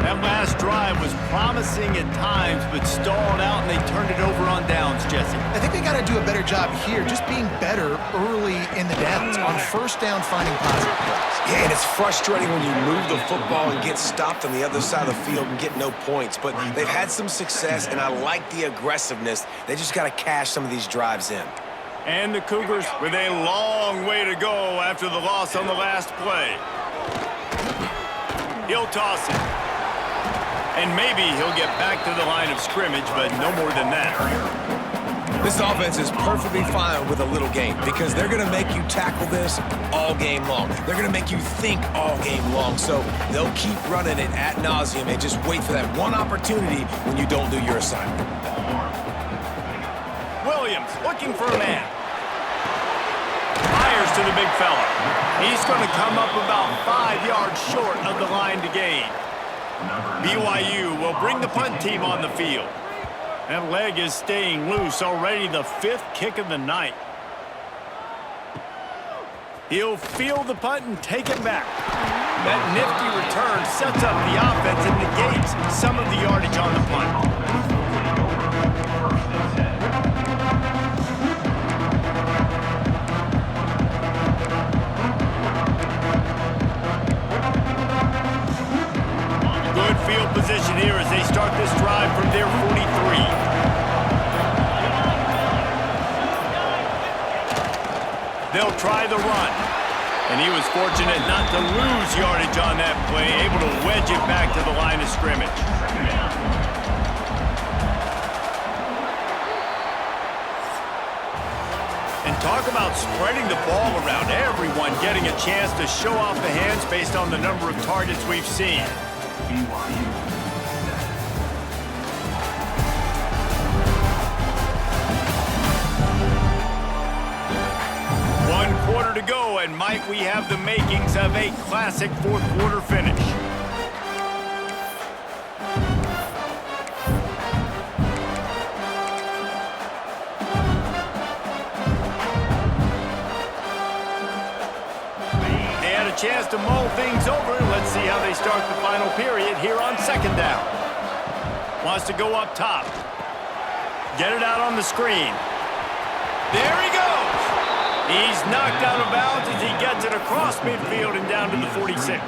That last drive was promising at times, but stalled out, and they turned it over on downs, Jesse. I think they got to do a better job here, just being better early in the downs, on 1st down, finding positive plays. Yeah, and it's frustrating when you move the football and get stopped on the other side of the field and get no points. But they've had some success, and I like the aggressiveness. They just got to cash some of these drives in. And the Cougars with a long way to go after the loss on the last play. He'll toss it. And maybe he'll get back to the line of scrimmage, but no more than that. This offense is perfectly fine with a little game because they're going to make you tackle this all game long. They're going to make you think all game long. So they'll keep running it ad nauseum and just wait for that one opportunity when you don't do your assignment. Williams looking for a man. Fires to the big fella. He's going to come up about 5 yards short of the line to gain. BYU will bring the punt team on the field. That leg is staying loose, already the 5th kick of the night. He'll field the punt and take it back. That nifty return sets up the offense and negates some of the yardage on the punt. Good field position here as they start this drive from their 43. They'll try the run. And he was fortunate not to lose yardage on that play, able to wedge it back to the line of scrimmage. And talk about spreading the ball around. Everyone getting a chance to show off the hands based on the number of targets we've seen. One quarter to go, and might we have the makings of a classic 4th quarter finish. They had a chance to mull things over. Let's see how they start the final period here on 2nd down. Wants to go up top. Get it out on the screen. There he goes. He's knocked out of bounds as he gets it across midfield and down to the 46.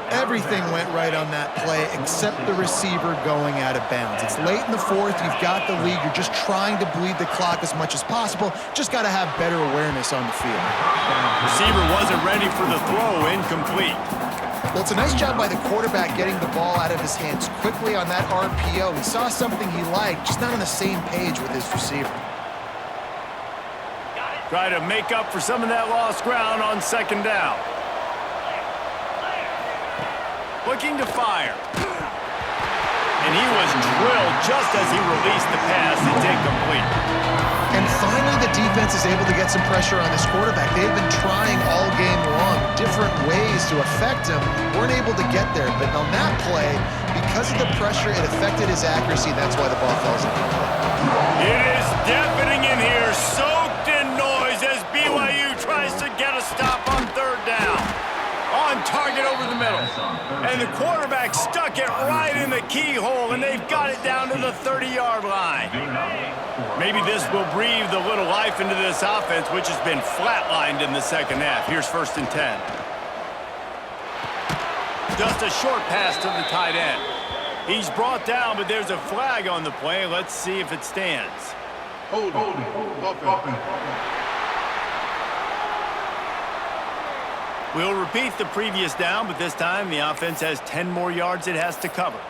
Everything went right on that play except the receiver going out of bounds. It's late in the 4th. You've got the lead. You're just trying to bleed the clock as much as possible. Just got to have better awareness on the field. Receiver wasn't ready for the throw. Incomplete. Well, it's a nice job by the quarterback getting the ball out of his hands quickly on that RPO. He saw something he liked, just not on the same page with his receiver. Try to make up for some of that lost ground on 2nd down. Looking to fire. And he was drilled just as he released the pass. It's incomplete. And finally, the defense is able to get some pressure on this quarterback. They've been trying all game long different ways to affect him. Weren't able to get there, but on that play, because of the pressure, it affected his accuracy. That's why the ball falls into play. It is deafening in here, soaked in noise as BYU tries to get a stop on third down. On target over the middle. And the quarterback stuck it right in the keyhole, and they've got it down to the 30-yard line. Maybe this will breathe a little life into this offense, which has been flatlined in the second half. Here's 1st and 10. Just a short pass to the tight end. He's brought down, but there's a flag on the play. Let's see if it stands. Hold it. We'll repeat the previous down, but this time the offense has 10 more yards it has to cover.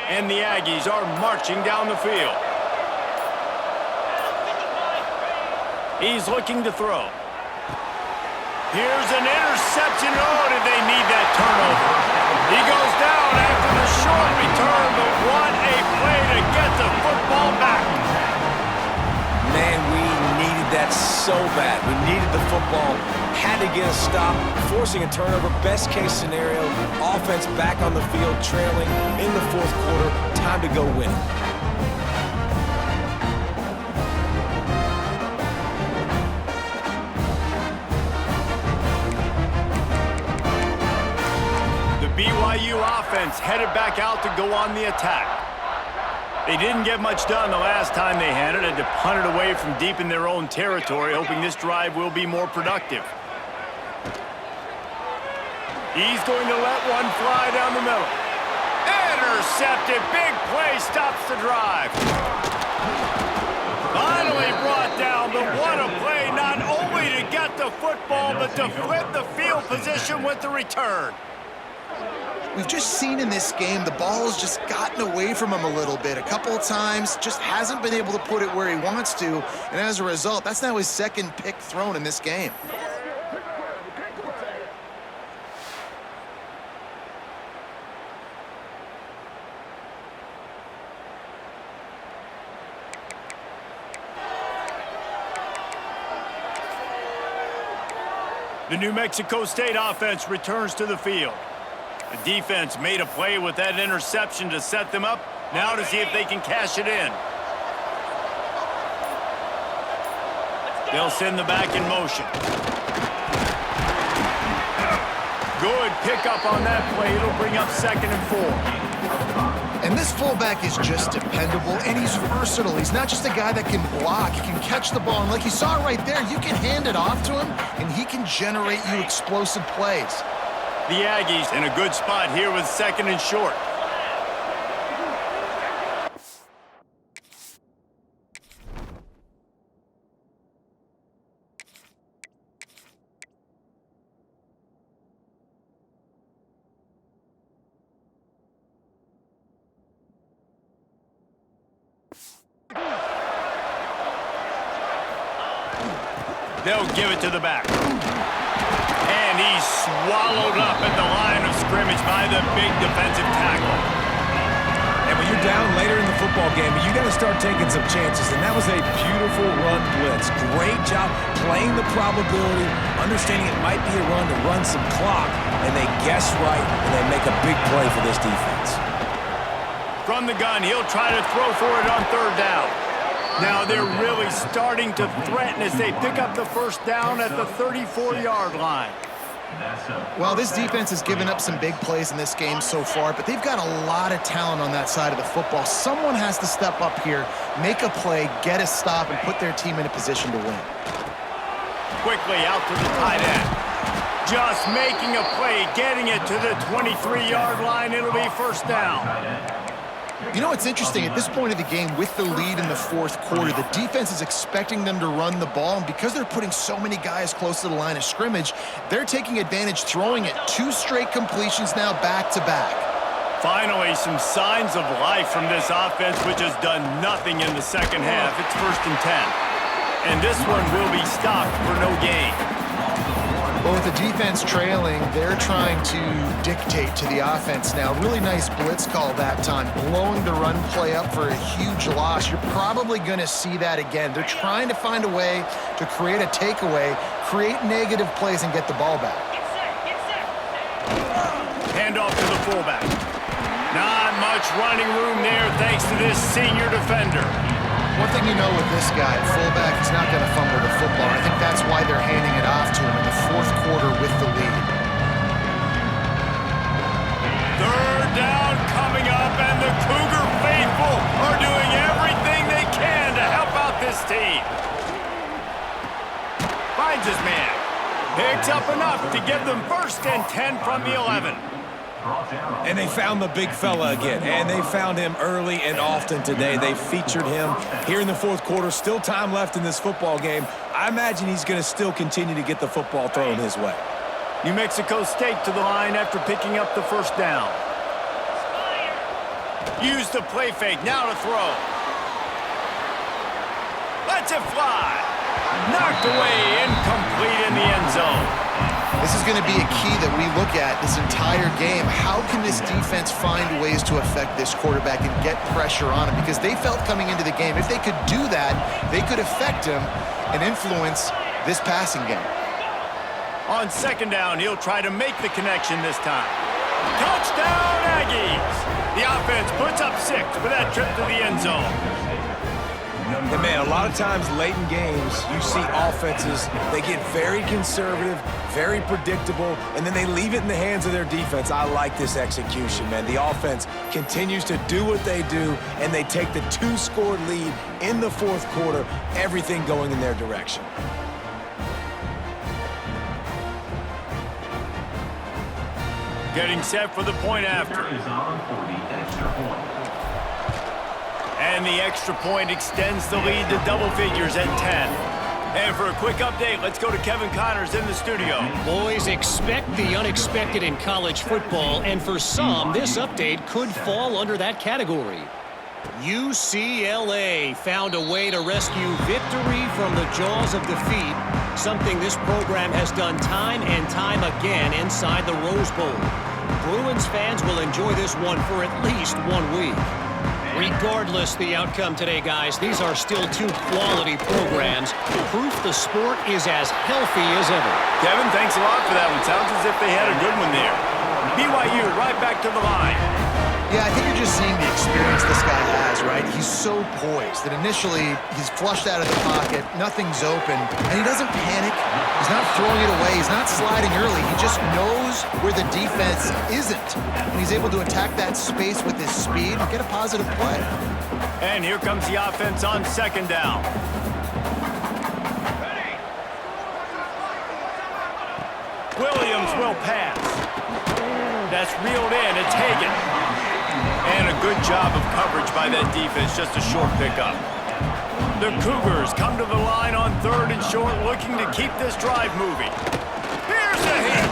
And the Aggies are marching down the field. He's looking to throw. Here's an interception. Oh, did they need that turnover? He goes down after the short return, but what a play to get the football back. Man, we needed that so bad. We needed the football, had to get a stop, forcing a turnover. Best case scenario, offense back on the field, trailing in the 4th quarter. Time to go win it. BYU offense headed back out to go on the attack. They didn't get much done the last time they had it. Had to punt it away from deep in their own territory, hoping this drive will be more productive. He's going to let one fly down the middle. Intercepted. Big play stops the drive. Finally brought down, but what a play, not only to get the football, but to flip the field position with the return. We've just seen in this game the ball has just gotten away from him a little bit. A couple of times, just hasn't been able to put it where he wants to. And as a result, that's now his 2nd pick thrown in this game. The New Mexico State offense returns to the field. The defense made a play with that interception to set them up. Now to see if they can cash it in. They'll send the back in motion. Good pickup on that play. It'll bring up 2nd and 4. And this fullback is just dependable, and he's versatile. He's not just a guy that can block. He can catch the ball, and like you saw right there, you can hand it off to him, and he can generate you explosive plays. The Aggies in a good spot here with 2nd and short. They'll give it to the back. And he's swallowed up at the line of scrimmage by the big defensive tackle. And when you're down later in the football game, you got to start taking some chances. And that was a beautiful run blitz. Great job playing the probability, understanding it might be a run to run some clock. And they guess right, and they make a big play for this defense. From the gun, he'll try to throw for it on 3rd down. Now they're really starting to threaten as they pick up the 1st down at the 34-yard line. Well, this defense has given up some big plays in this game so far, but they've got a lot of talent on that side of the football. Someone has to step up here, make a play, get a stop, and put their team in a position to win. Quickly out to the tight end. Just making a play, getting it to the 23-yard line. It'll be 1st down. You know, it's interesting. At this point of the game, with the lead in the 4th quarter, the defense is expecting them to run the ball, and because they're putting so many guys close to the line of scrimmage, they're taking advantage, throwing it. 2 straight completions now back-to-back. Finally, some signs of life from this offense, which has done nothing in the second half. It's 1st and 10. And this one will be stopped for no gain. Well, with the defense trailing, they're trying to dictate to the offense now. Really nice blitz call that time, blowing the run play up for a huge loss. You're probably going to see that again. They're trying to find a way to create a takeaway, create negative plays, and get the ball back. Handoff to the fullback. Not much running room there thanks to this senior defender. One thing you know with this guy, fullback, he's not going to fumble the football. I think that's why they're handing it off to him in the fourth quarter with the lead. Third down coming up, and the Cougar faithful are doing everything they can to help out this team. Finds his man. Picks up enough to give them 1st and 10 from the 11. And they found the big fella again, and they found him early and often today. They featured him here in the fourth quarter. Still time left in this football game. I imagine he's going to still continue to get the football thrown his way. New Mexico State to the line after picking up the 1st down. Use the play fake, now to throw. Lets it fly. Knocked away, incomplete in the end zone. This is going to be a key that we look at this entire game. How can this defense find ways to affect this quarterback and get pressure on him? Because they felt coming into the game, if they could do that, they could affect him and influence this passing game. On 2nd down, he'll try to make the connection this time. Touchdown, Aggies! The offense puts up 6 for that trip to the end zone. And man, a lot of times late in games, you see offenses, they get very conservative, very predictable, and then they leave it in the hands of their defense. I like this execution, man. The offense continues to do what they do, and they take the 2-score lead in the fourth quarter, everything going in their direction. Getting set for the point after. And the extra point extends the lead to double figures at 10. And for a quick update, let's go to Kevin Connors in the studio. Boys, expect the unexpected in college football, and for some, this update could fall under that category. UCLA found a way to rescue victory from the jaws of defeat, something this program has done time and time again inside the Rose Bowl. Bruins fans will enjoy this one for at least 1 week. Regardless the outcome today, guys, these are still 2 quality programs. Proof the sport is as healthy as ever. Kevin, thanks a lot for that one. Sounds as if they had a good one there. BYU right back to the line. Yeah, I think you're just seeing the experience this guy has, right? He's so poised that initially he's flushed out of the pocket, nothing's open, and he doesn't panic. He's not throwing it away. He's not sliding early. He just knows where the defense isn't, and he's able to attack that space with his speed and get a positive play. And here comes the offense on 2nd down. Williams will pass. That's reeled in. It's Hagan. And a good job of coverage by that defense, just a short pickup. The Cougars come to the line on 3rd and short, looking to keep this drive moving. Here's a hit.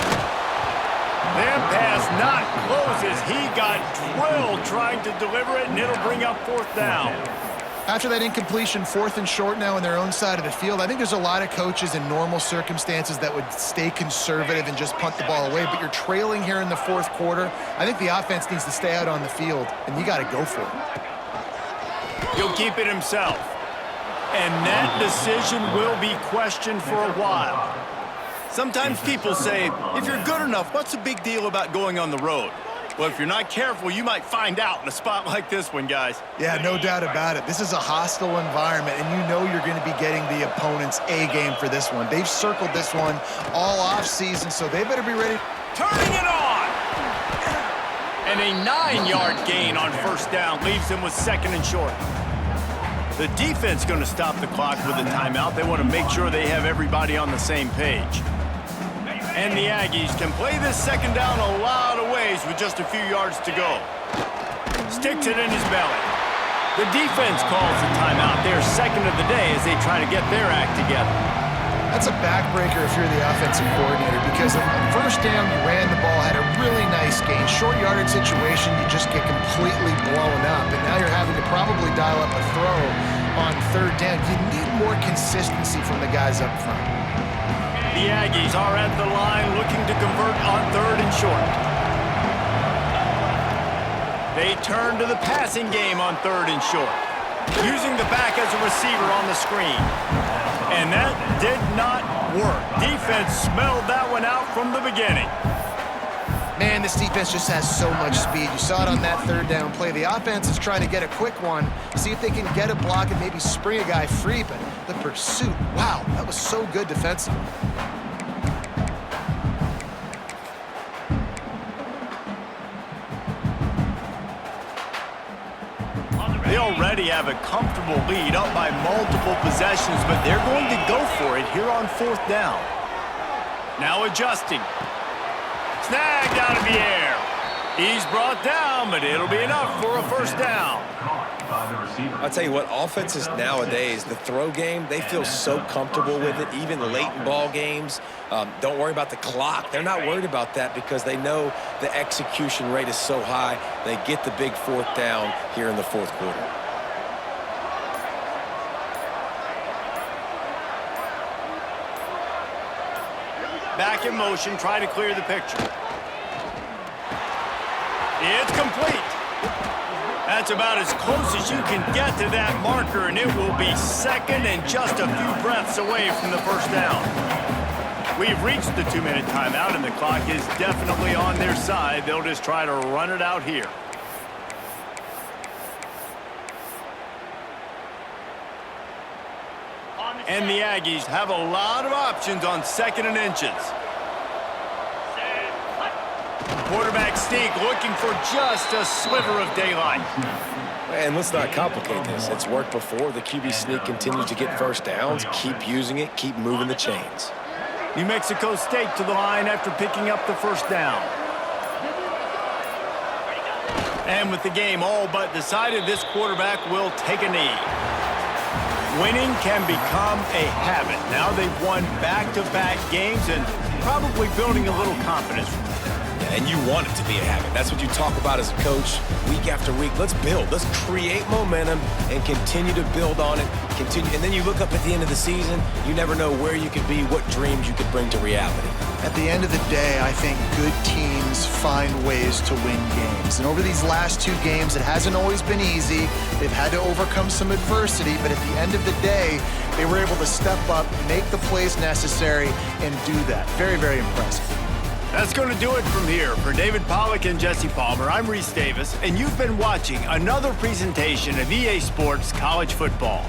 That pass not close as he got drilled trying to deliver it, and it'll bring up 4th down. After that incompletion, 4th and short now on their own side of the field, I think there's a lot of coaches in normal circumstances that would stay conservative and just punt the ball away, but you're trailing here in the fourth quarter. I think the offense needs to stay out on the field, and you got to go for it. He'll keep it himself. And that decision will be questioned for a while. Sometimes people say, if you're good enough, what's the big deal about going on the road? Well, if you're not careful, you might find out in a spot like this one, guys. Yeah, no doubt about it. This is a hostile environment, and you know you're going to be getting the opponent's A-game for this one. They've circled this one all offseason, so they better be ready. Turning it on! And a 9-yard gain on 1st down leaves him with 2nd and short. The defense going to stop the clock with a timeout. They want to make sure they have everybody on the same page. And the Aggies can play this 2nd down a lot of ways with just a few yards to go. Sticks it in his belly. The defense calls the timeout. They're 2nd of the day as they try to get their act together. That's a backbreaker if you're the offensive coordinator, because on 1st down, you ran the ball, had a really nice gain. Short yardage situation, you just get completely blown up, and now you're having to probably dial up a throw on 3rd down. You need more consistency from the guys up front. The Aggies are at the line looking to convert on 3rd and short. They turn to the passing game on 3rd and short, using the back as a receiver on the screen. And that did not work. Defense smelled that one out from the beginning. Man, this defense just has so much speed. You saw it on that 3rd down play. The offense is trying to get a quick one, see if they can get a block and maybe spring a guy free, but the pursuit, wow, that was so good defensively. They already have a comfortable lead up by multiple possessions, but they're going to go for it here on 4th down. Now adjusting. Snagged out of the air. He's brought down, but it'll be enough for a 1st down. I'll tell you what, offenses nowadays, the throw game, they feel so comfortable with it, even late in ball games. Don't worry about the clock. They're not worried about that because they know the execution rate is so high. They get the big 4th down here in the 4th quarter. Back in motion, try to clear the picture. It's complete. That's about as close as you can get to that marker, and it will be 2nd and just a few breaths away from the 1st down. We've reached the 2-minute timeout, and the clock is definitely on their side. They'll just try to run it out here. And the Aggies have a lot of options on 2nd and inches. Quarterback sneak looking for just a sliver of daylight. And let's not complicate this. It's worked before. The QB sneak continues to get 1st downs. Keep using it. Keep moving the chains. New Mexico State to the line after picking up the 1st down. And with the game all but decided, this quarterback will take a knee. Winning can become a habit. Now they've won back-to-back games and probably building a little confidence from that. And you want it to be a habit. That's what you talk about as a coach week after week. Let's build. Let's create momentum and continue to build on it. And then you look up at the end of the season, you never know where you could be, what dreams you could bring to reality. At the end of the day, I think good teams find ways to win games. And over these last 2 games, it hasn't always been easy. They've had to overcome some adversity, but at the end of the day, they were able to step up, make the plays necessary, and do that. Very, very impressive. That's going to do it from here. For David Pollack and Jesse Palmer, I'm Reese Davis, and you've been watching another presentation of EA Sports College Football.